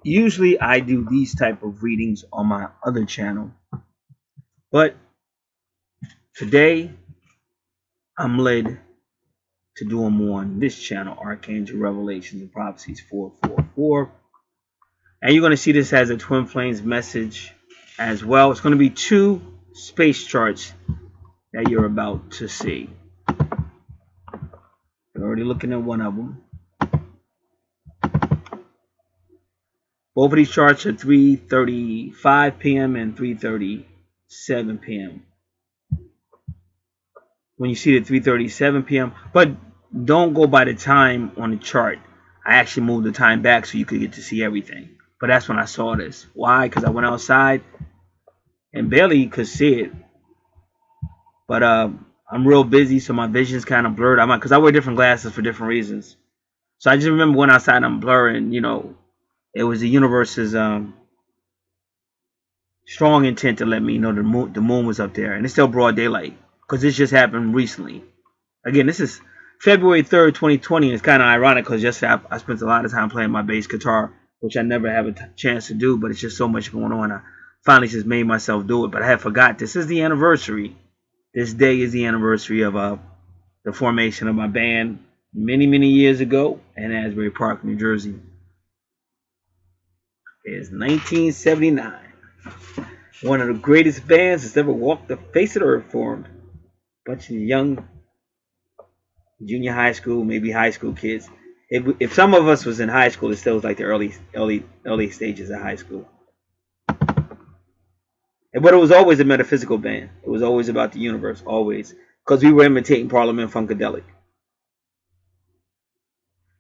Usually I do these type of readings on my other channel, but today I'm led to do them on this channel, Archangel Revelations and Prophecies 444. And you're going to see this as a Twin Flames message as well. It's going to be two space charts that you're about to see. You're already looking at one of them. Both of these charts are 3:35 p.m. and 3:37 p.m. When you see the 3:37 p.m., but don't go by the time on the chart. I actually moved the time back so you could get to see everything. But that's when I saw this. Why? Because I went outside and barely could see it. But I'm real busy, so my vision's kind of blurred. Because I wear different glasses for different reasons. So I just remember going outside and I'm blurring. It was the universe's strong intent to let me know the moon was up there, and it's still broad daylight because this just happened recently. Again, this is February 3rd, 2020, and it's kind of ironic because yesterday I spent a lot of time playing my bass guitar, which I never have a chance to do, but it's just so much going on. I finally just made myself do it, but I had forgot this is the anniversary. This day is the anniversary of the formation of my band many, many years ago in Asbury Park, New Jersey. It's 1979. One of the greatest bands that's ever walked the face of the earth formed. Bunch of young junior high school, maybe high school kids. If some of us was in high school, it still was like the early stages of high school. But it was always a metaphysical band. It was always about the universe, always. Because we were imitating Parliament Funkadelic.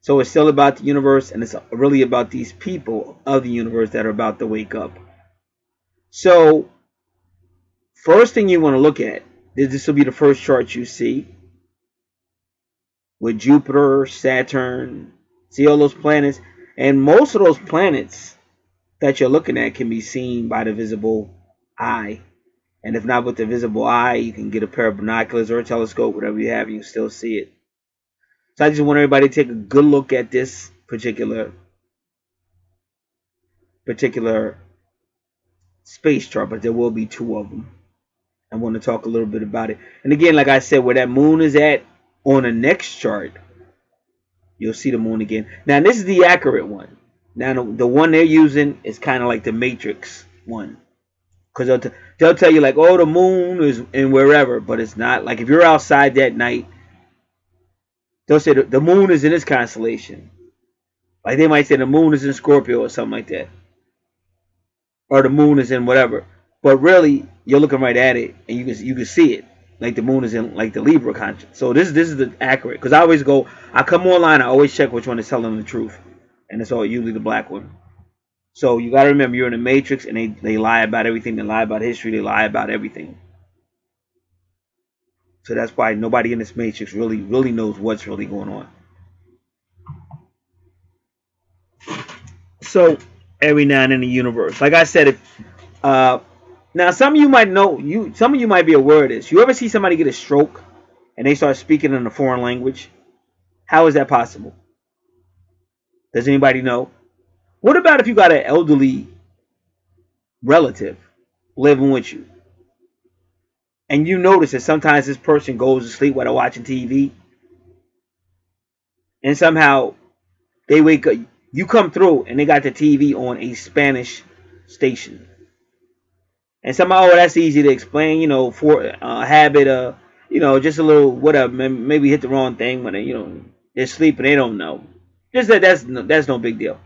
So it's still about the universe, and it's really about these people of the universe that are about to wake up. So, first thing you want to look at, this will be the first chart you see. With Jupiter, Saturn, see all those planets. And most of those planets that you're looking at can be seen by the visible eye. And if not with the visible eye, you can get a pair of binoculars or a telescope, whatever you have, you can still see it. So I just want everybody to take a good look at this particular space chart, but there will be two of them. I want to talk a little bit about it. And again, like I said, where that moon is at on the next chart, you'll see the moon again. Now, this is the accurate one. Now, the one they're using is kind of like the Matrix one. Because they'll tell you, like, oh, the moon is in wherever. But it's not. Like, if you're outside that night, they'll say the moon is in this constellation. Like, they might say the moon is in Scorpio or something like that. Or the moon is in whatever. But really, you're looking right at it, and you can see it. Like the moon is in like the Libra conscience. So this is the accurate. Because I come online, I always check which one is telling the truth. And it's all usually the black one. So you got to remember, you're in the Matrix, and they lie about everything. They lie about history. They lie about everything. So that's why nobody in this Matrix really knows what's really going on. So every now and then in the universe, like I said, now some of you might know, some of you might be aware of this. You ever see somebody get a stroke and they start speaking in a foreign language? How is that possible? Does anybody know? What about if you got an elderly relative living with you, and you notice that sometimes this person goes to sleep while they're watching TV, and somehow they wake up, you come through, and they got the TV on a Spanish station. And somehow, that's easy to explain, for habit, just a little whatever. Maybe hit the wrong thing when they're sleeping, they don't know. Just that's no big deal.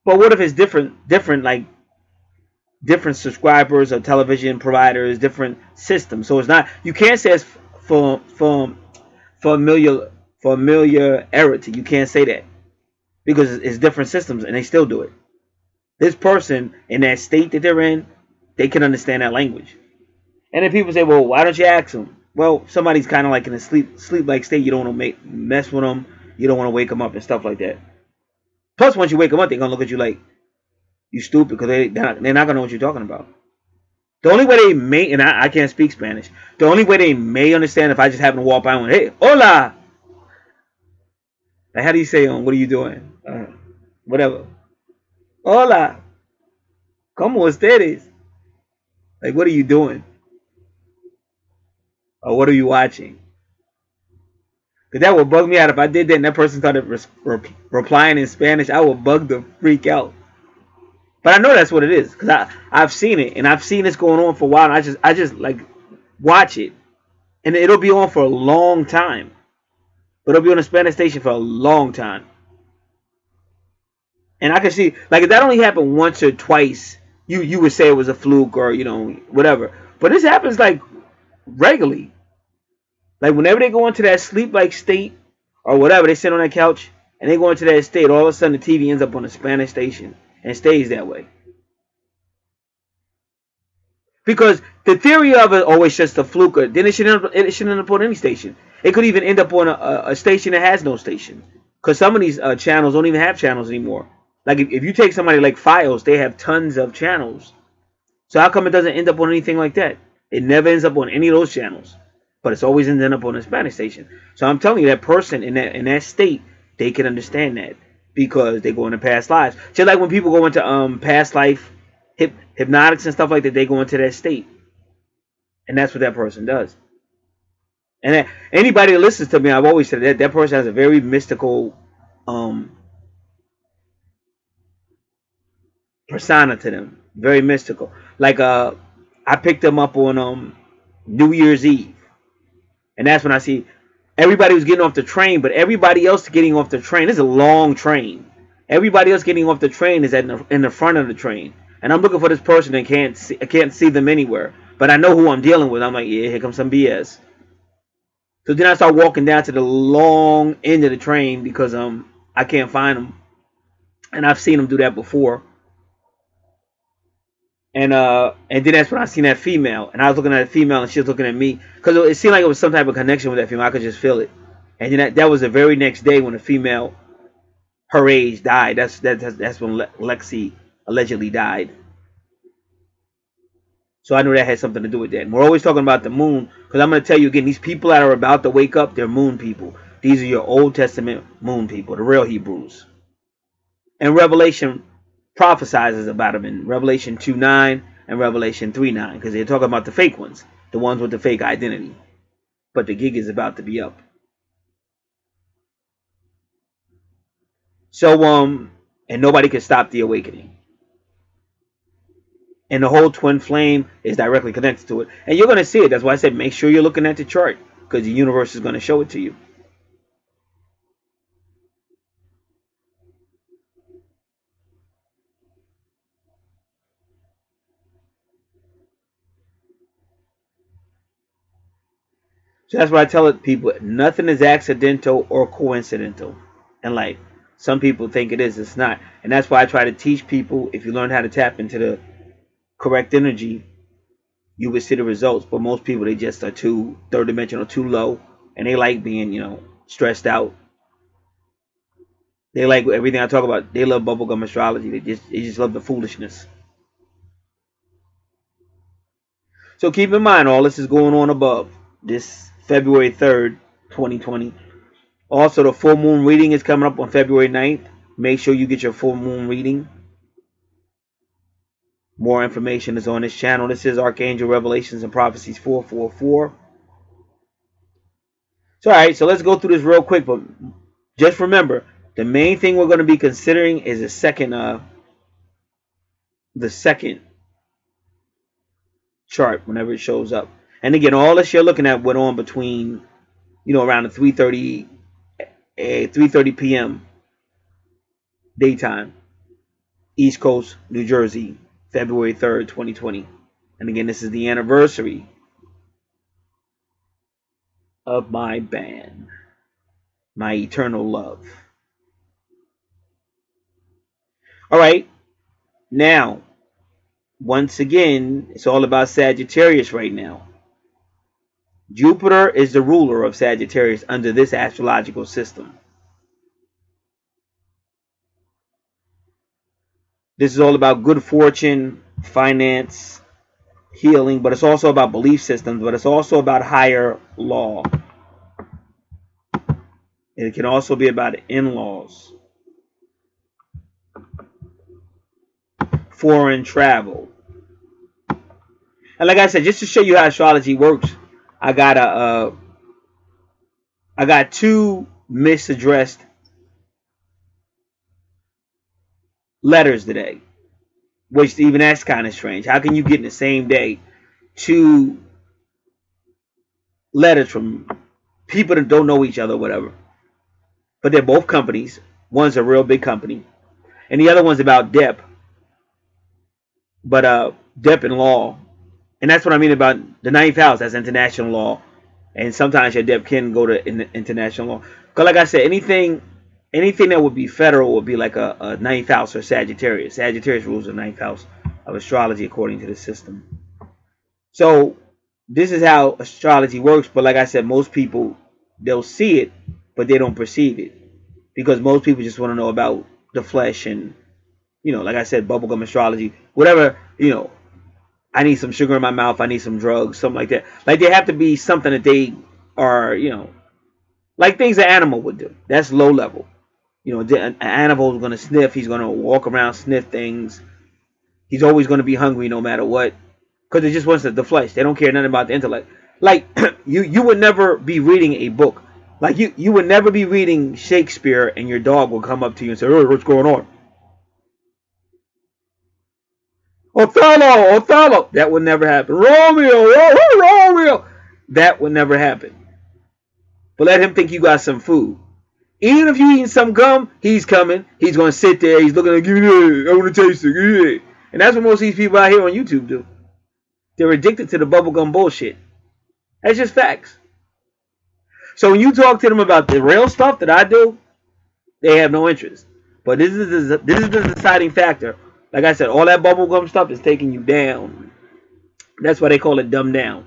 But what if it's different, like different subscribers or television providers, different systems? So it's not, you can't say it's for familiarity. You can't say that because it's different systems and they still do it. This person in that state that they're in, they can understand that language. And then people say, well, why don't you ask them? Well, somebody's kind of like in a sleep-like state. You don't want to mess with them. You don't want to wake them up and stuff like that. Plus, once you wake them up, they're going to look at you like, you stupid, because they're not going to know what you're talking about. The only way they may, and I can't speak Spanish, the only way they may understand if I just happen to walk by and went, hey, hola. Like, how do you say, what are you doing? Whatever. Hola, ¿cómo ustedes? Like, what are you doing? Or what are you watching? Because that would bug me out. If I did that and that person started replying in Spanish, I would bug the freak out. But I know that's what it is because I've seen it and I've seen this going on for a while. And I just like watch it and it'll be on for a long time. But it'll be on a Spanish station for a long time. And I can see like if that only happened once or twice, you would say it was a fluke or whatever. But this happens like regularly. Like whenever they go into that sleep like state or whatever, they sit on that couch and they go into that state, all of a sudden the TV ends up on a Spanish station and stays that way. Because the theory of it always just a fluke. Then it should end up on any station. It could even end up on a station that has no station. Because some of these channels don't even have channels anymore. Like if you take somebody like Files, they have tons of channels. So how come it doesn't end up on anything like that? It never ends up on any of those channels, but it's always ending up on a Spanish station. So I'm telling you, that person in that state, they can understand that because they go into past lives. Just like when people go into past life hypnotics and stuff like that, they go into that state, and that's what that person does. And anybody that listens to me, I've always said that person has a very mystical um, persona to them, very mystical. Like I picked them up on New Year's Eve. And that's when I see everybody was getting off the train, but everybody else getting off the train. This is a long train. Everybody else getting off the train is in the front of the train. And I'm looking for this person and I can't see them anywhere. But I know who I'm dealing with. I'm like, yeah, here comes some BS. So then I start walking down to the long end of the train because I can't find them. And I've seen them do that before. And then that's when I seen that female, and I was looking at the female, and she was looking at me because it seemed like it was some type of connection with that female. I could just feel it. And then that was the very next day when the female, her age, died. That's when Lexi allegedly died. So I knew that had something to do with that. And we're always talking about the moon because I'm going to tell you again, these people that are about to wake up, they're moon people. These are your Old Testament moon people, the real Hebrews. And Revelation prophesizes about them in Revelation 2:9 and Revelation 3:9 because they're talking about the fake ones, the ones with the fake identity. But the gig is about to be up. So and nobody can stop the awakening. And the whole twin flame is directly connected to it. And you're going to see it. That's why I said make sure you're looking at the chart because the universe is going to show it to you. So that's why I tell it people nothing is accidental or coincidental in life. Some people think it is, it's not. And that's why I try to teach people if you learn how to tap into the correct energy, you would see the results. But most people they just are too third dimensional, too low, and they like being, stressed out. They like everything I talk about. They love bubblegum astrology. They just love the foolishness. So keep in mind all this is going on above. This February 3rd, 2020. Also, the full moon reading is coming up on February 9th. Make sure you get your full moon reading. More information is on this channel. This is Archangel Revelations and Prophecies 444. So, all right, so let's go through this real quick. But just remember, the main thing we're going to be considering is the second chart whenever it shows up. And again, all this you're looking at went on between, around the 3:30 p.m. daytime, East Coast, New Jersey, February 3rd, 2020. And again, this is the anniversary of my band, My Eternal Love. All right, now, once again, it's all about Sagittarius right now. Jupiter is the ruler of Sagittarius under this astrological system. This is all about good fortune, finance, healing, but it's also about belief systems, but it's also about higher law. It can also be about in-laws. foreign travel. And like I said, just to show you how astrology works, I got two misaddressed letters today, which even that's kind of strange. How can you get in the same day two letters from people that don't know each other, or whatever? But they're both companies. One's a real big company, and the other one's about Depp, but Depp in law, and that's what I mean about the ninth house. That's international law, and sometimes your Depp can go to international law. Because like I said, anything that would be federal would be like a ninth house or Sagittarius. Sagittarius rules the ninth house of astrology according to the system. So this is how astrology works. But like I said, most people, they'll see it, but they don't perceive it, because most people just want to know about the flesh and, like I said, bubblegum astrology, whatever. I need some sugar in my mouth. I need some drugs, something like that. Like there have to be something that they are, like things an animal would do. That's low level. An animal is going to sniff. He's going to walk around, sniff things. He's always going to be hungry no matter what, because it just wants the flesh. They don't care nothing about the intellect. Like you would never be reading a book. Like you would never be reading Shakespeare and your dog will come up to you and say, "Oh, what's going on?" Othello, Othello. That would never happen. Romeo, Romeo. That would never happen. But let him think you got some food. Even if you eating some gum, he's coming. He's going to sit there. He's looking at you. I want to taste it. And that's what most of these people out here on YouTube do. They're addicted to the bubblegum bullshit. That's just facts. So when you talk to them about the real stuff that I do, they have no interest. But this is the deciding factor. Like I said, all that bubblegum stuff is taking you down. That's why they call it dumb down.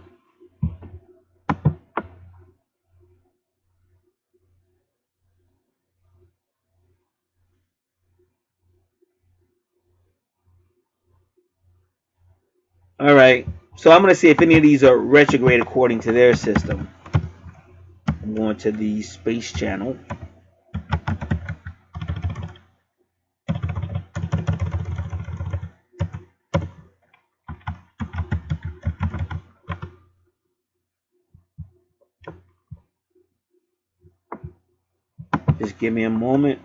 All right. So I'm going to see if any of these are retrograde according to their system. I'm going to the Space Channel. Just give me a moment.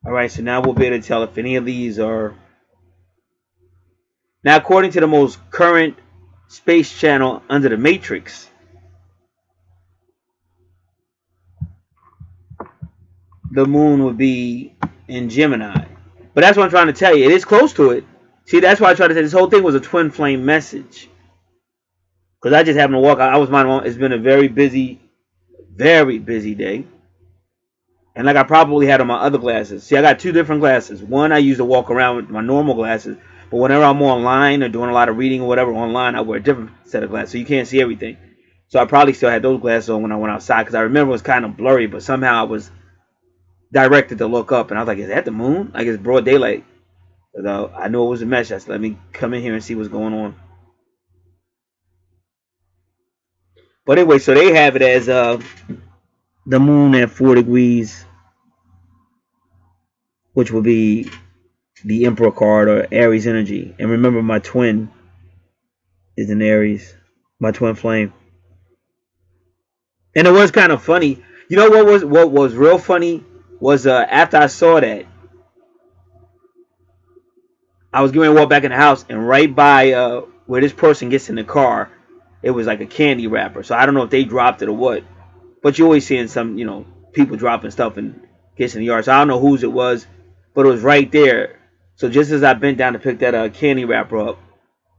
All right, so now we'll be able to tell if any of these are. Now, according to the most current Space Channel under the Matrix, the moon would be in Gemini. But that's what I'm trying to tell you. It is close to it. See, that's why I tried to say this whole thing was a twin flame message. Because I just happened to walk out. I was minding my own. It's been a very busy day. And like I probably had on my other glasses. See, I got two different glasses. One I use to walk around with my normal glasses. But whenever I'm online or doing a lot of reading or whatever online, I wear a different set of glasses. So you can't see everything. So I probably still had those glasses on when I went outside. Because I remember it was kind of blurry. But somehow I was directed to look up. And I was like, is that the moon? Like it's broad daylight. So I knew it was a message. I said, let me come in here and see what's going on. But anyway, so they have it as the moon at 4 degrees, which would be the Emperor card or Aries energy. And remember, my twin is in Aries, my twin flame. And it was kind of funny. You know what was real funny was after I saw that, I was going to walk back in the house, and right by where this person gets in the car, it was like a candy wrapper. So I don't know if they dropped it or what. But you're always seeing some, people dropping stuff and gets in the yard. So I don't know whose it was, but it was right there. So just as I bent down to pick that candy wrapper up,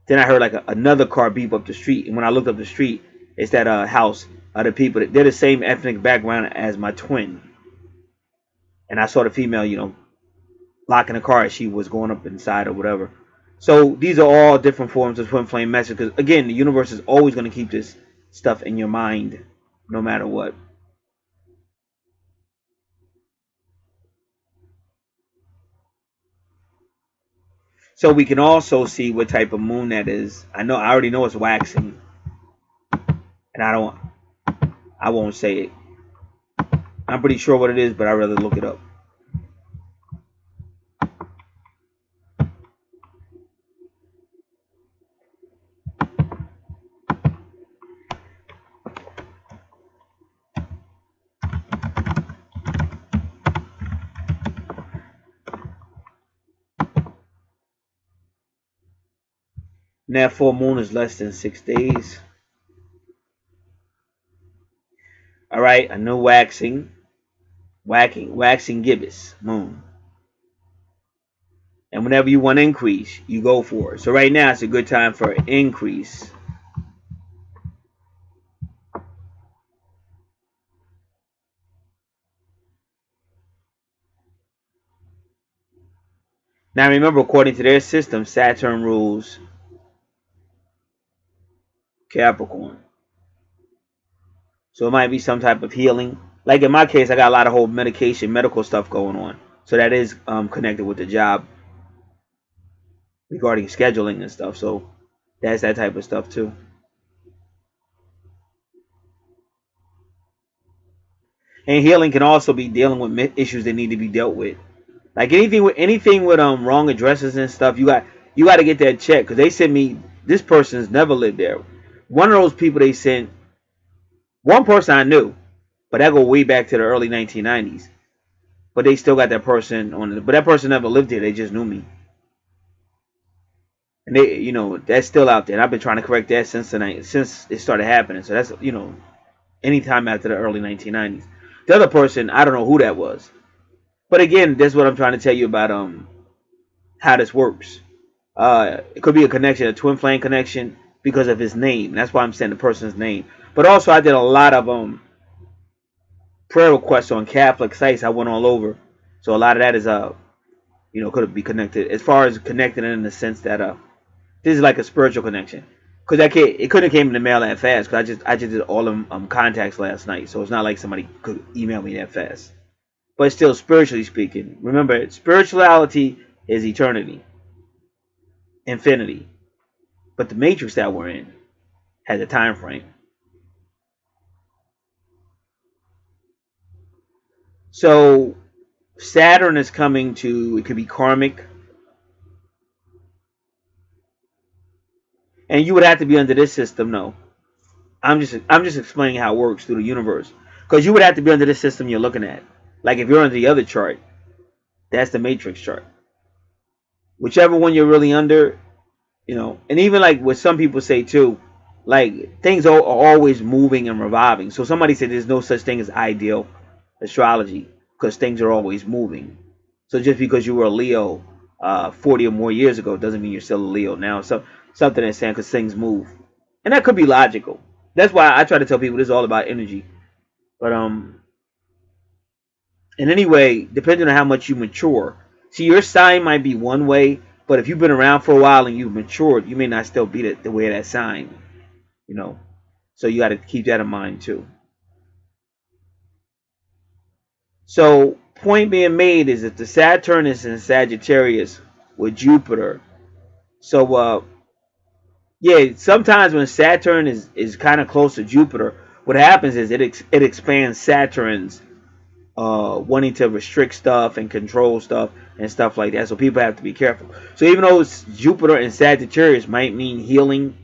then I heard like another car beep up the street. And when I looked up the street, it's that house. The people that they're the same ethnic background as my twin, and I saw the female, locking the car as she was going up inside or whatever. So these are all different forms of twin flame message. Because again, the universe is always going to keep this stuff in your mind, no matter what. So we can also see what type of moon that is. I already know it's waxing, and I won't say it. I'm pretty sure what it is, but I'd rather look it up. And that full moon is less than 6 days. All right, a new waxing gibbous moon. And whenever you want increase, you go for it. So right now, it's a good time for increase. Now remember, according to their system, Saturn rules Capricorn. So it might be some type of healing. Like in my case, I got a lot of whole medical stuff going on. So that is connected with the job regarding scheduling and stuff. So that's that type of stuff too. And healing can also be dealing with issues that need to be dealt with. Like anything with wrong addresses and stuff, you got to get that checked because they sent me this person's never lived there. One of those people they sent, one person I knew, but that go way back to the early 1990s. But they still got that person on it. But that person never lived here. They just knew me, and that's still out there. And I've been trying to correct that since it started happening. So that's anytime after the early 1990s. The other person, I don't know who that was. But again, that's what I'm trying to tell you about how this works. It could be a connection, a twin flame connection, because of his name. That's why I'm saying the person's name. But also, I did a lot of prayer requests on Catholic sites. I went all over, so a lot of that is could be connected. As far as connected in the sense that this is like a spiritual connection. Because it couldn't have came in the mail that fast. Because I just did all them contacts last night, so it's not like somebody could email me that fast. But still, spiritually speaking, remember, spirituality is eternity, infinity. But the matrix that we're in has a time frame. So Saturn is coming to, it could be karmic. And you would have to be under this system, no. I'm just explaining how it works through the universe. Because you would have to be under this system you're looking at. Like if you're under the other chart, that's the matrix chart. Whichever one you're really under, and even like what some people say too, like things are always moving and revolving. So somebody said there's no such thing as ideal astrology because things are always moving. So just because you were a Leo 40 or more years ago doesn't mean you're still a Leo now. So something that's saying because things move, and that could be logical. That's why I try to tell people this is all about energy. But and anyway, depending on how much you mature, see your sign might be one way, but if you've been around for a while and you've matured, you may not still be the way of that sign. So you got to keep that in mind too. So point being made is that the Saturn is in Sagittarius with Jupiter. So yeah, sometimes when Saturn is kind of close to Jupiter, what happens is it expands Saturn's wanting to restrict stuff and control stuff and stuff like that. So people have to be careful. So even though it's Jupiter and Sagittarius might mean healing,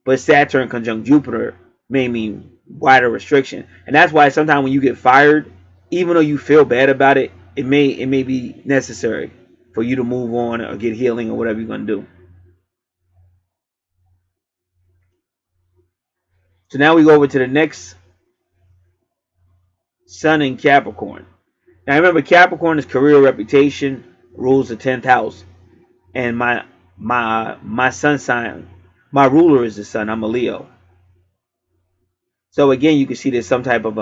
but Saturn conjunct Jupiter may mean wider restriction. And that's why sometimes when you get fired, even though you feel bad about it, it may be necessary for you to move on or get healing or whatever you're gonna do. So now we go over to the next Sun in Capricorn. Now remember, Capricorn is career, reputation, rules the 10th house, and my sun sign, my ruler is the sun. I'm a Leo. So again, you can see there's some type of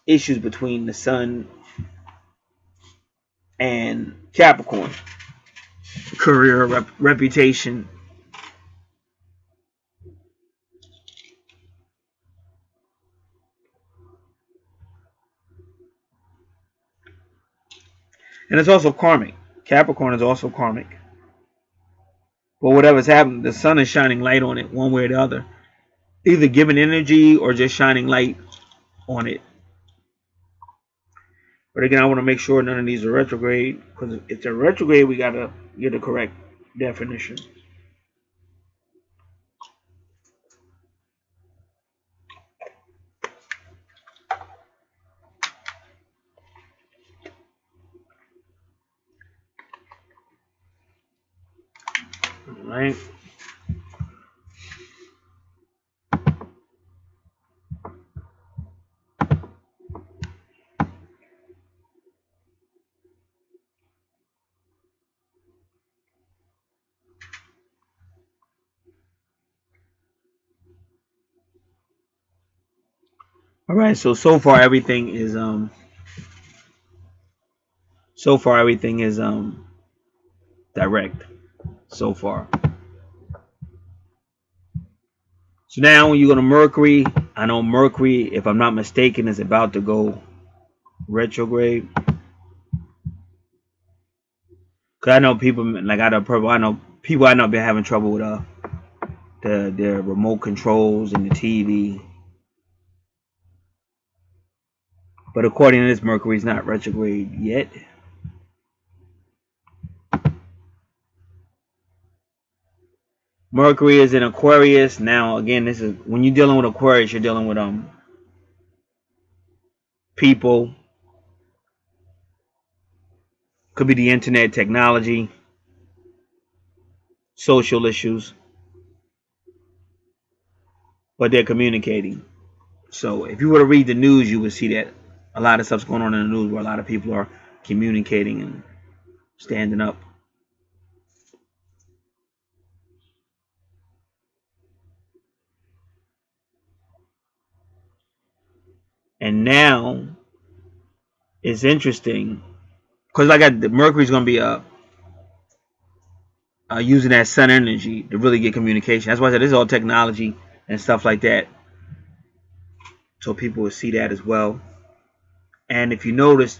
issues between the Sun and Capricorn. Career, reputation. And it's also karmic. Capricorn is also karmic. But whatever's happening, the Sun is shining light on it one way or the other. Either giving energy or just shining light on it. But again, I want to make sure none of these are retrograde, because if they're retrograde, we got to get the correct definition. All right. All right. So far everything is direct. So far. So now when you go to Mercury, I know Mercury, if I'm not mistaken, is about to go retrograde. Cause I know people like I know people I know been having trouble with their remote controls and the TV. But according to this, Mercury's not retrograde yet. Mercury is in Aquarius. Now again, this is when you're dealing with Aquarius, you're dealing with people. Could be the internet, technology, social issues. But they're communicating. So if you were to read the news, you would see that a lot of stuff's going on in the news where a lot of people are communicating and standing up. And now it's interesting because like the Mercury's going to be using that sun energy to really get communication. That's why I said this is all technology and stuff like that. So people will see that as well. And if you notice,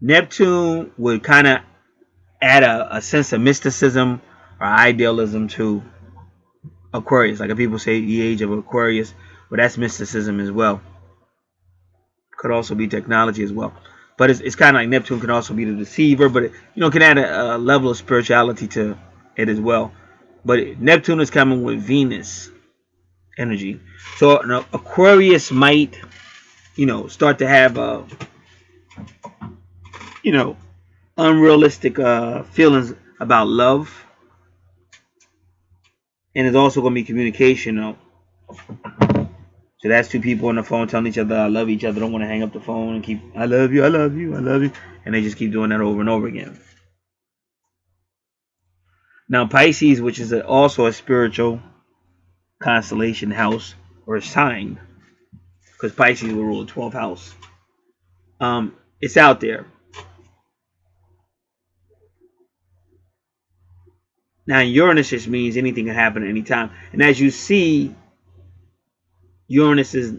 Neptune would kind of add a sense of mysticism or idealism to Aquarius. Like if people say the age of Aquarius, but that's mysticism as well. Could also be technology as well. But it's kind of like Neptune can also be the deceiver, but it, can add a level of spirituality to it as well. But Neptune is coming with Venus energy, so Aquarius might, start to have unrealistic feelings about love, and it's also going to be communication. So that's two people on the phone telling each other I love each other, don't want to hang up the phone and keep I love you, I love you, I love you, and they just keep doing that over and over again. Now Pisces, which is also a spiritual constellation house or sign, because Pisces will rule the 12th house. It's out there. Now Uranus just means anything can happen at any time, and as you see, Uranus is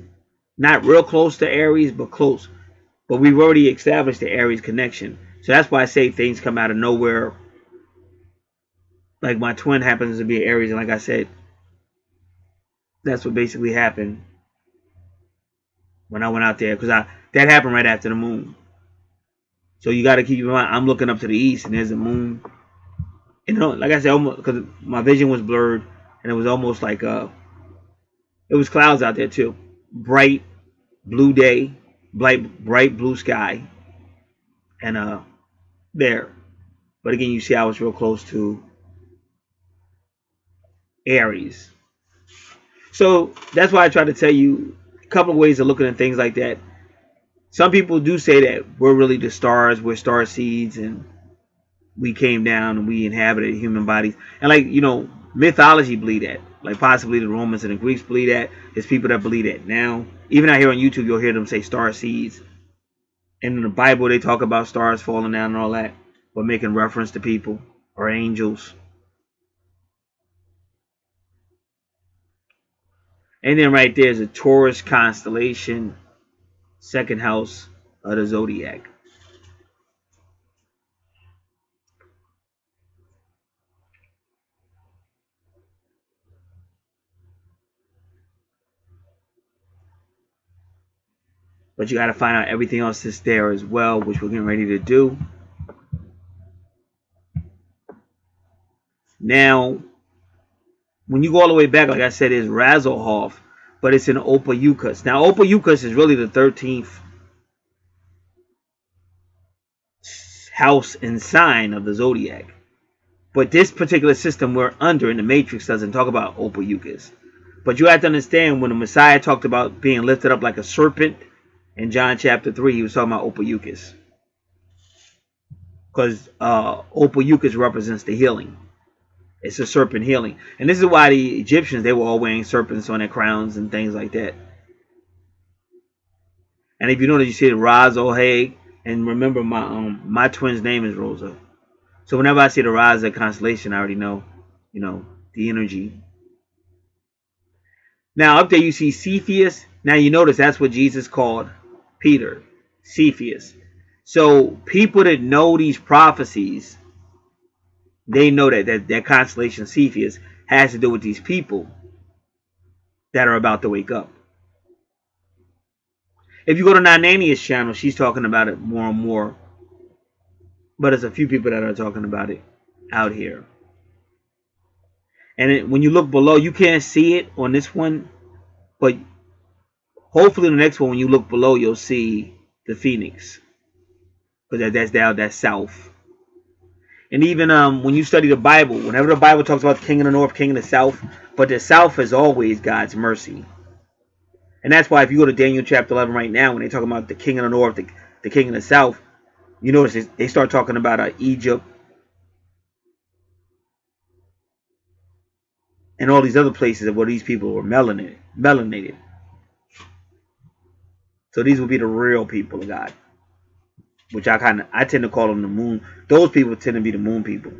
not real close to Aries, but close. But we've already established the Aries connection. So that's why I say things come out of nowhere. Like my twin happens to be Aries, and like I said, that's what basically happened when I went out there. Because that happened right after the moon. So you got to keep in mind, I'm looking up to the east, and there's a moon. Like I said, almost because my vision was blurred, and it was almost like it was clouds out there too. Bright blue day, bright blue sky, and there. But again, you see I was real close to Aries. So that's why I try to tell you a couple of ways of looking at things like that. Some people do say that we're really the stars, we're star seeds, and we came down and we inhabited human bodies. And mythology believe that. Like possibly the Romans and the Greeks believe that. There's people that believe that now. Even out here on YouTube, you'll hear them say star seeds. And in the Bible, they talk about stars falling down and all that, but making reference to people or angels. And then right there is a Taurus constellation, second house of the zodiac. But you got to find out everything else that's there as well, which we're getting ready to do. Now, when you go all the way back, like I said, is Razelhoff, but it's in Ophiuchus. Now, Ophiuchus is really the 13th house and sign of the zodiac. But this particular system we're under in the Matrix doesn't talk about Ophiuchus. But you have to understand when the Messiah talked about being lifted up like a serpent in John chapter 3, he was talking about Ophiuchus. Because Ophiuchus represents the healing. It's a serpent healing. And this is why the Egyptians, they were all wearing serpents on their crowns and things like that. And if you notice, you see the Razohag. And remember, my twin's name is Rosa. So whenever I see the Raza constellation, I already know, the energy. Now up there you see Cepheus. Now you notice that's what Jesus called Peter, Cepheus. So people that know these prophecies, they know that constellation Cepheus has to do with these people that are about to wake up. If you go to Nanania's channel, she's talking about it more and more. But there's a few people that are talking about it out here. And when you look below, you can't see it on this one. But hopefully the next one, when you look below, you'll see the Phoenix. Because that's down, that's south. And even when you study the Bible, whenever the Bible talks about the king of the north, king of the south, but the south is always God's mercy. And that's why if you go to Daniel chapter 11 right now, when they talk about the king of the north, the king of the south, you notice they start talking about Egypt and all these other places where these people were melanated. So these would be the real people of God, which I tend to call them the moon. Those people tend to be the moon people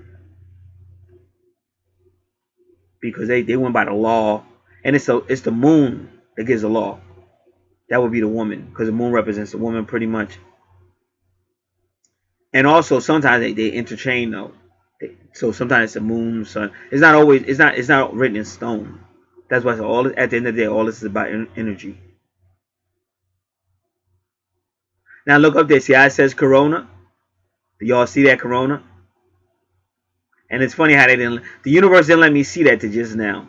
because they went by the law, and it's the moon that gives the law. That would be the woman, because the moon represents the woman pretty much. And also sometimes they interchange though. So sometimes it's the moon, sun. It's not always. It's not written in stone. That's why at the end of the day, all this is about energy. Now look up there. See how it says Corona? Do y'all see that Corona? And it's funny how the universe didn't let me see that to just now.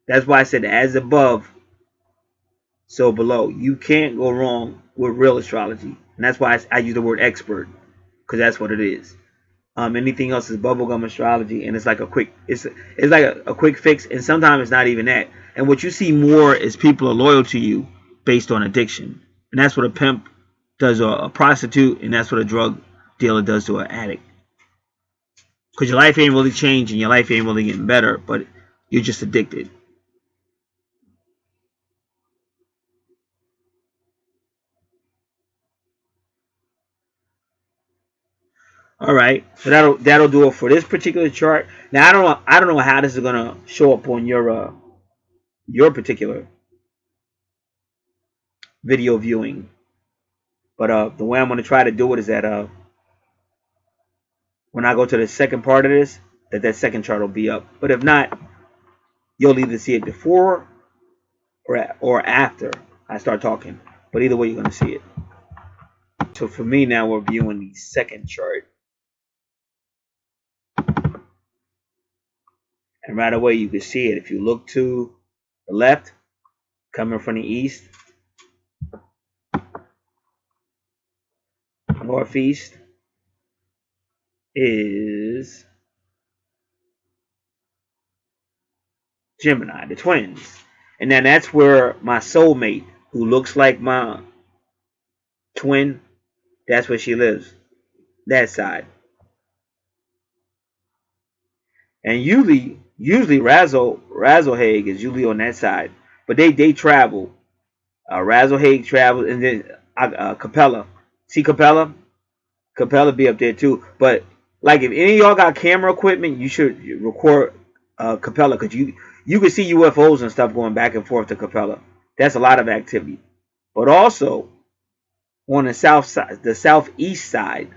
That's why I said as above, so below. You can't go wrong with real astrology. And that's why I use the word expert, because that's what it is. Anything else is bubblegum astrology, and it's like a quick fix, and sometimes it's not even that. And what you see more is people are loyal to you based on addiction, and that's what a pimp does to a prostitute, and that's what a drug dealer does to an addict. Because your life ain't really changing, your life ain't really getting better, but you're just addicted. All right, so that'll do it for this particular chart. Now I don't know how this is gonna show up on your particular video viewing, but the way I'm gonna try to do it is that when I go to the second part of this, that second chart will be up. But if not, you'll either see it before or after I start talking. But either way, you're gonna see it. So for me now, we're viewing the second chart. And right away you can see it. If you look to the left, coming from the east, northeast is Gemini, the twins. And then that's where my soulmate, who looks like my twin, that's where she lives. That side. And usually Usually Razzlehaig is usually on that side, but they travel. Razzlehaig travels, and then Capella. See Capella? Capella be up there too. But like if any of y'all got camera equipment, you should record Capella because you can see UFOs and stuff going back and forth to Capella. That's a lot of activity. But also on the south side, the southeast side,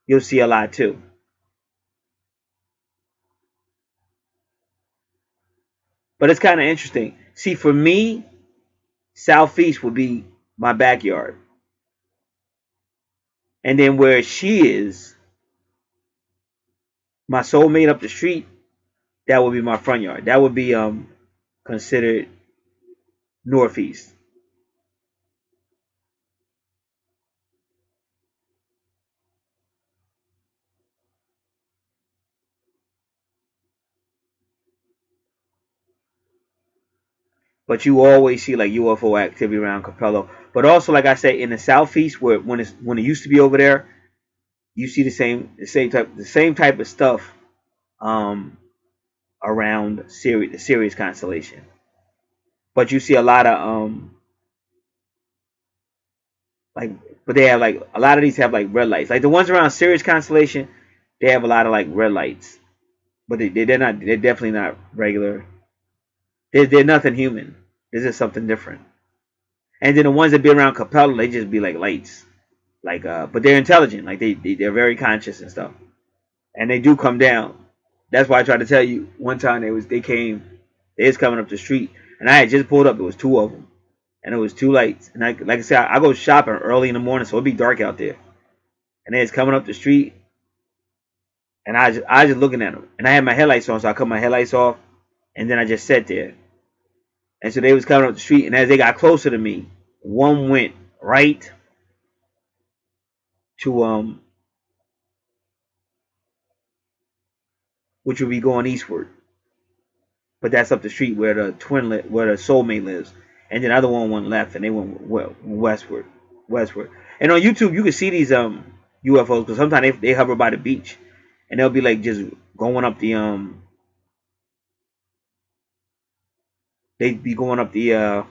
you'll see a lot too. But it's kind of interesting. See, for me, southeast would be my backyard, and then where she is, my soulmate up the street, that would be my front yard. That would be considered northeast. But you always see like UFO activity around Capello. But also, like I said, in the southeast, where when it used to be over there, you see the same type of stuff um, around Sirius, the Sirius constellation. But you see a lot of like, but they have like a lot of these have like red lights. Like the ones around Sirius constellation, they have a lot of like red lights. But they're definitely not regular. They're nothing human. This is something different. And then the ones that be around Capella, they just be like lights. Like but they're intelligent. Like they're very conscious and stuff. And they do come down. That's why I tried to tell you one time they was coming up the street and I had just pulled up. It was two of them. And it was two lights. And like I said, I go shopping early in the morning, so it'd be dark out there. And they was coming up the street and I was just looking at them. And I had my headlights on, so I cut my headlights off and then I just sat there. And so they was coming up the street, and as they got closer to me, one went right to which would be going eastward, but that's up the street where where the soulmate lives, and then the other one went left, and they went westward. And on YouTube, you can see these UFOs because sometimes they hover by the beach, and they'll be like just going up they be going up the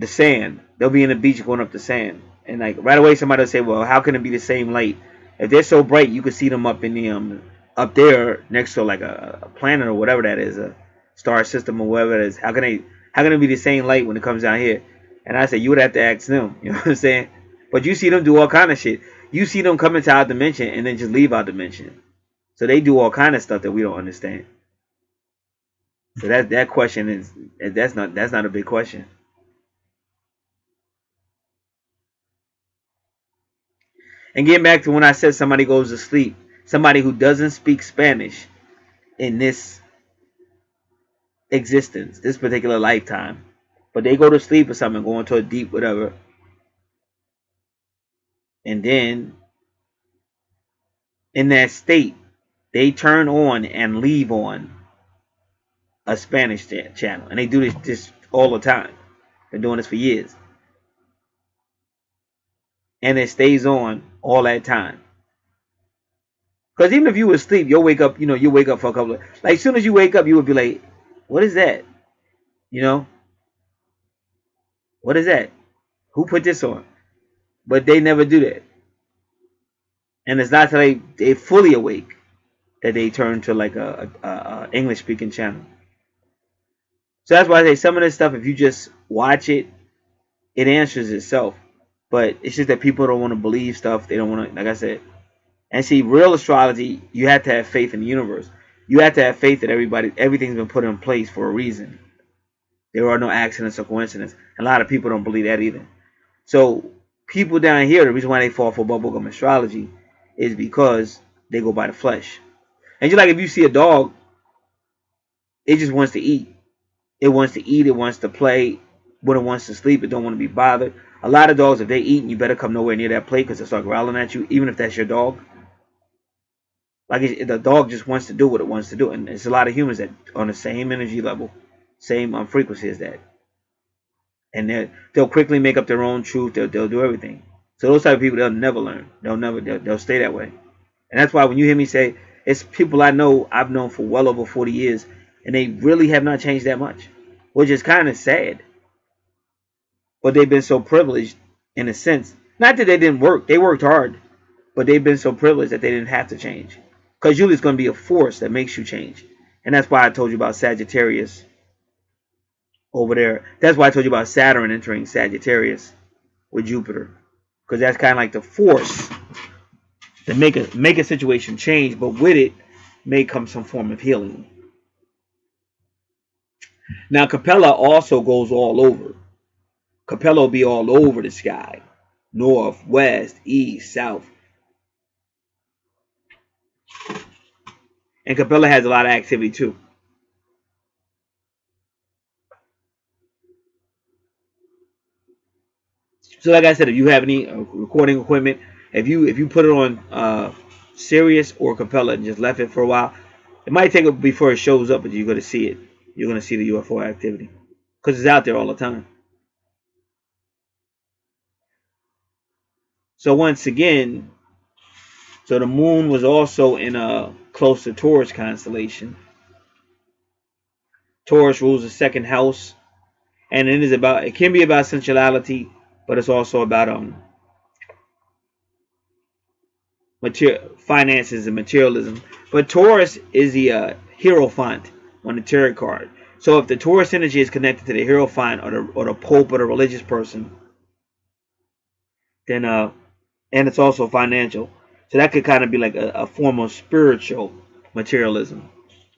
sand. They'll be in the beach going up the sand, and like right away somebody will say, "Well, how can it be the same light? If they're so bright, you can see them up in the up there next to like a planet or whatever that is, a star system or whatever it is. How can it be the same light when it comes down here?" And I said, "You would have to ask them." You know what I'm saying? But you see them do all kind of shit. You see them come into our dimension and then just leave our dimension. So they do all kind of stuff that we don't understand. So that question is that's not a big question. And getting back to when I said somebody goes to sleep, somebody who doesn't speak Spanish in this existence, this particular lifetime, but they go to sleep or something, go into a deep whatever, and then in that state, they turn on and leave on a Spanish channel, and they do this all the time. Been doing this for years, and it stays on all that time. Because even if you were asleep, you'll wake up. You know, you wake up for a couple of like. As soon as you wake up, you would be like, "What is that?" You know, what is that? Who put this on? But they never do that. And it's not till they fully awake that they turn to like a English speaking channel. So that's why I say some of this stuff, if you just watch it, it answers itself. But it's just that people don't want to believe stuff. They don't want to, like I said. And see, real astrology, you have to have faith in the universe. You have to have faith that everything's been put in place for a reason. There are no accidents or coincidences. A lot of people don't believe that either. So people down here, the reason why they fall for bubblegum astrology is because they go by the flesh. And just like if you see a dog, it just wants to eat. It wants to eat. It wants to play. When it wants to sleep, it don't want to be bothered. A lot of dogs, if they eat, you better come nowhere near that plate because they start growling at you, even if that's your dog. Like the dog just wants to do what it wants to do, and it's a lot of humans that on the same energy level, same frequency as that, and they'll quickly make up their own truth. They'll do everything. So those type of people, they'll never learn. They'll stay that way. And that's why when you hear me say, it's people I've known for well over 40 years, and they really have not changed that much, which is kind of sad. But they've been so privileged in a sense. Not that they didn't work, they worked hard, but they've been so privileged that they didn't have to change. Because usually it's going to be a force that makes you change. And that's why I told you about Sagittarius over there. That's why I told you about Saturn entering Sagittarius with Jupiter. Because that's kind of like the force to make a situation change, but with it may come some form of healing. Now Capella also goes all over. Capella will be all over the sky. North, west, east, south. And Capella has a lot of activity too. So like I said, if you have any recording equipment, if you put it on Sirius or Capella and just left it for a while, it might take it before it shows up, but you're going to see it. You're going to see the UFO activity because it's out there all the time. So once again, so the moon was also in a close to Taurus constellation. Taurus rules the second house, and it can be about sensuality, but it's also about material finances and materialism. But Taurus is the Hierophant on the tarot card. So if the Taurus energy is connected to the Hierophant or the Pope or the religious person, then and it's also financial. So that could kind of be like a form of spiritual materialism,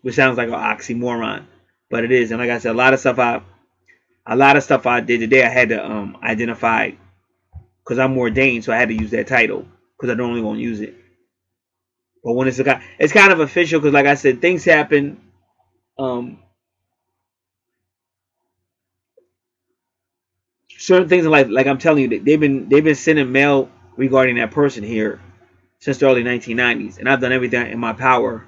which sounds like an oxymoron, but it is. And like I said, a lot of stuff I did today, I had to identify because I'm ordained, so I had to use that title because I normally won't use it. But when it's kind of official because, like I said, things happen. Certain things in life, like I'm telling you, they've been sending mail regarding that person here since the early 1990s, and I've done everything in my power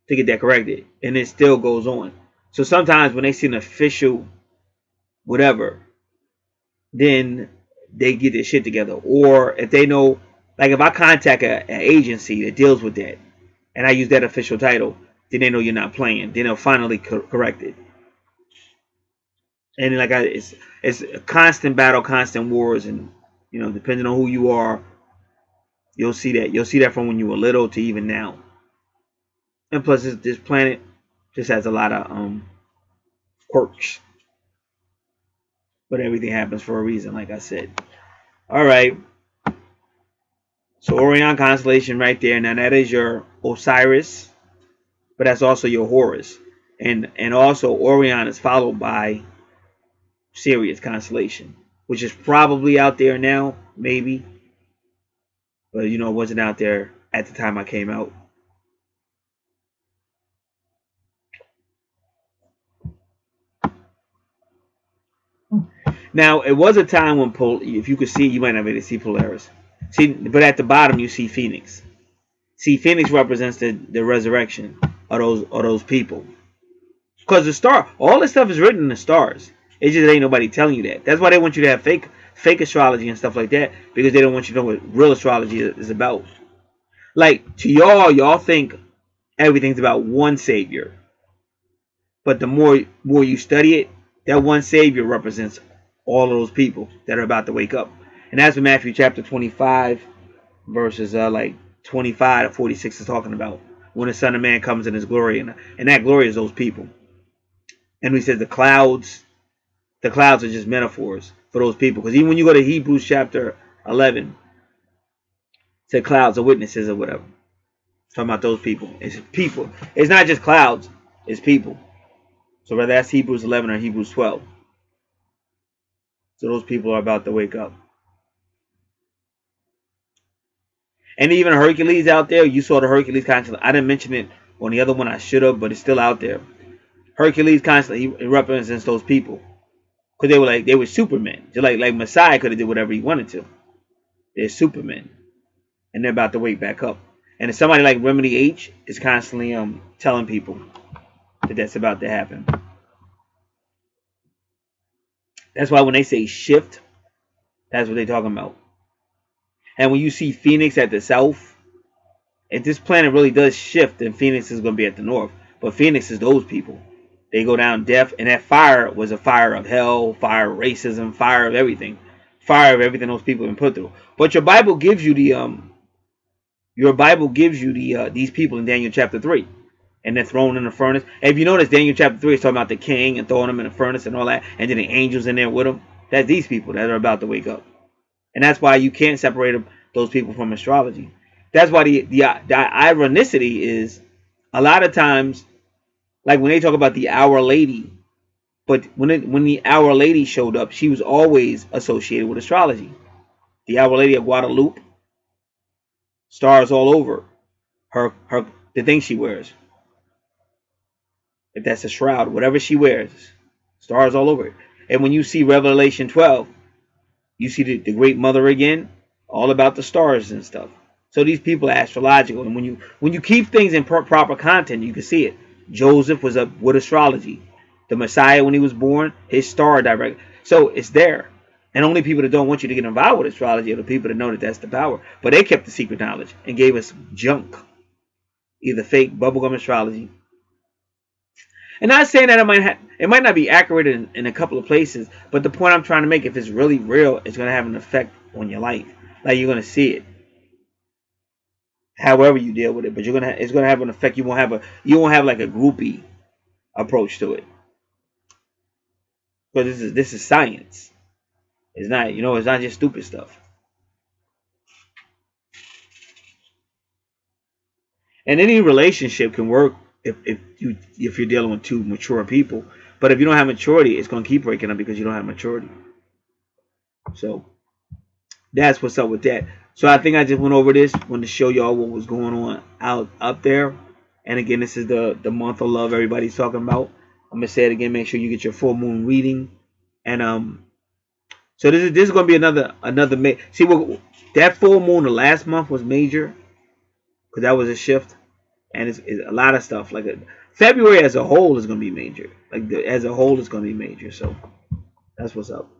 to get that corrected, and it still goes on. So sometimes when they see an official whatever, then they get their shit together. Or if they know, like if I contact an agency that deals with that, and I use that official title, then they know you're not playing. Then they'll finally correct it. And like it's a constant battle, constant wars, and depending on who you are, you'll see that. You'll see that from when you were little to even now. And plus, this planet just has a lot of quirks, but everything happens for a reason, like I said. All right. So Orion constellation right there. Now that is your Osiris, but that's also your Horus, and also Orion is followed by Sirius constellation, which is probably out there now, maybe, but it wasn't out there at the time I came out. Now it was a time when if you could see, you might not be able to see Polaris. See, but at the bottom you see Phoenix. See, Phoenix represents the resurrection of those people. Because all this stuff is written in the stars. It just ain't nobody telling you that. That's why they want you to have fake astrology and stuff like that, because they don't want you to know what real astrology is about. Like to y'all think everything's about one savior, but the more you study it, that one savior represents all of those people that are about to wake up, and that's what Matthew chapter 25 verses like 25 to 46 is talking about, when the Son of Man comes in His glory, and that glory is those people. And He says the clouds are just metaphors for those people, because even when you go to Hebrews chapter 11, it said clouds are witnesses or whatever. Talking about those people. It's people. It's not just clouds. It's people. So whether that's Hebrews 11 or Hebrews 12. So those people are about to wake up. And even Hercules out there. You saw the Hercules constantly. I didn't mention it on the other one. I should have, but it's still out there. Hercules constantly, he represents those people. Because they were supermen. Just like Messiah could have did whatever he wanted to. They're supermen. And they're about to wake back up. And if somebody like Remedy H is constantly telling people that that's about to happen. That's why when they say shift, that's what they're talking about. And when you see Phoenix at the south, if this planet really does shift, then Phoenix is going to be at the north. But Phoenix is those people. They go down death, and that fire was a fire of hell, fire of racism, fire of everything, those people have been put through. But your Bible gives you these people in Daniel chapter 3, and they're thrown in the furnace. And if you notice, Daniel chapter 3 is talking about the king and throwing them in the furnace and all that, and then the angels in there with them. That's these people that are about to wake up, and that's why you can't separate those people from astrology. That's why the ironicity is a lot of times, like when they talk about the Our Lady, but when the Our Lady showed up, she was always associated with astrology. The Our Lady of Guadalupe, stars all over her the thing she wears. If that's a shroud, whatever she wears, stars all over it. And when you see Revelation 12, you see the Great Mother again, all about the stars and stuff. So these people are astrological, and when you keep things in proper content, you can see it. Joseph was up with astrology. The Messiah, when he was born, his star direct. So it's there. And only people that don't want you to get involved with astrology are the people that know that that's the power. But they kept the secret knowledge and gave us junk, either fake bubblegum astrology. And not saying that it might not be accurate in a couple of places, but the point I'm trying to make, if it's really real, it's going to have an effect on your life. Like you're going to see it, however you deal with it. But it's going to have an effect. You won't have like a groupie approach to it, because this is science. It's not it's not just stupid stuff. And any relationship can work if you're dealing with two mature people. But if you don't have maturity, it's going to keep breaking up because you don't have maturity. So that's what's up with that. So I think I just went over this. Wanted to show y'all what was going on up there. And again, this is the month of love everybody's talking about. I'm gonna say it again. Make sure you get your full moon reading. And so this is going to be another see what that full moon the last month was major, because that was a shift, and it's a lot of stuff like February as a whole is going to be major. As a whole is going to be major. So that's what's up.